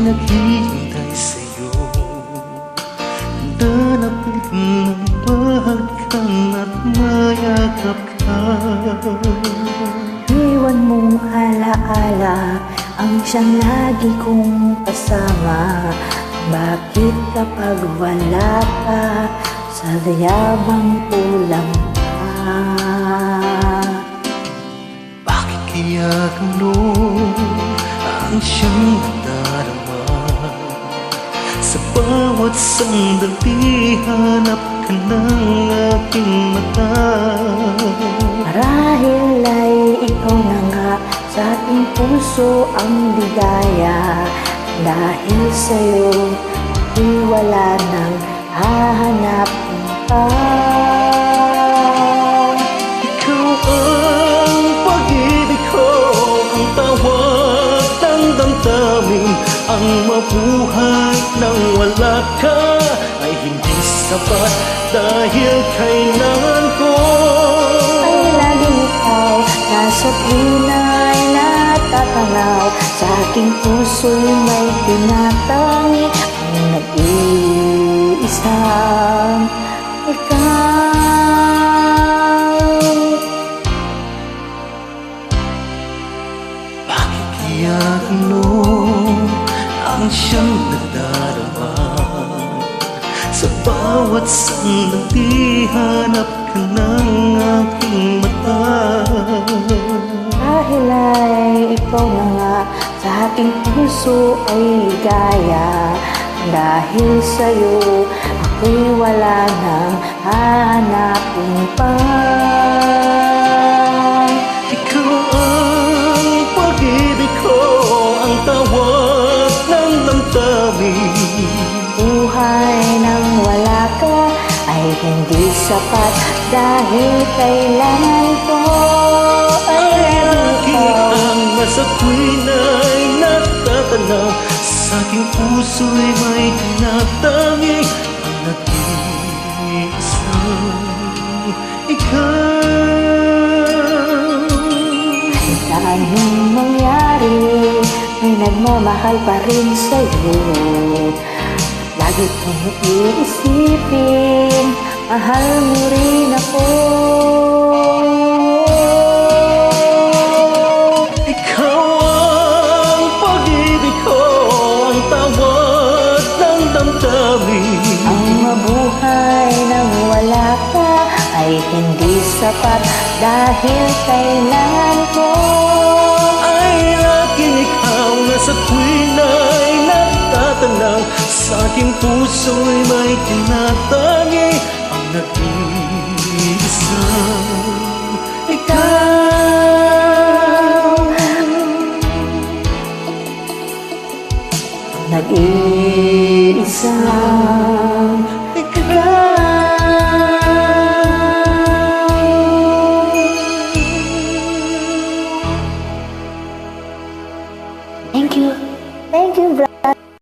naghihintay sa'yo. Danapit ng bahagkan at mayakap ka. Iwan mong alaala ang siyang lagi kong kasama. Bakit kapag wala ka, sadyabang kulang ka? Bakit kaya gano'n ang siyang nadarama? Sa bawat sandali hanap ka ng aking mata. Marahil ay ikaw na nga sa ating puso ang ligaya. Dahil sa'yo di wala nang hahanapin pa. Ikaw ang pag-ibig ko, ang tawag ng damdamin. Ang mabuhay nang wala ka ay hindi sapat dahil kailangan ko Ay laging ikaw nasa pinay natatanaw. Sa aking puso'y may tinatangi ang nag-iisang ikaw. Bakit kaya gano'n ang siyang nadarama? Sa bawat sandali hanap ka ng aking mata. Dahil ay ikaw na nga sa aking puso ay ligaya. Dahil sa'yo ako'y wala nang hahanapin pa. Ikaw ang pag-ibig ko, ang tawag ng damdamin. Buhay nang wala ka ay hindi sapat dahil kailangan ko ay ikaw. Ang nasa tuwin ay natatanaw, sa aking puso'y may tinatangi ang nag-iisang ikaw. Kahit anong mangyari, may nagmamahal pa rin sa'yo. Lagi kong iisipin, mahal mo rin ako. Ikaw ang pag-ibig ko, ang tawag ng damdamin. Ang mabuhay nang wala ka ay hindi sapat dahil kailangan ko. Ay laging ikaw na sa tuwin ay natatanaw, sa aking puso'y may tinatangi ang nag-iisang ikaw. Nag-iisa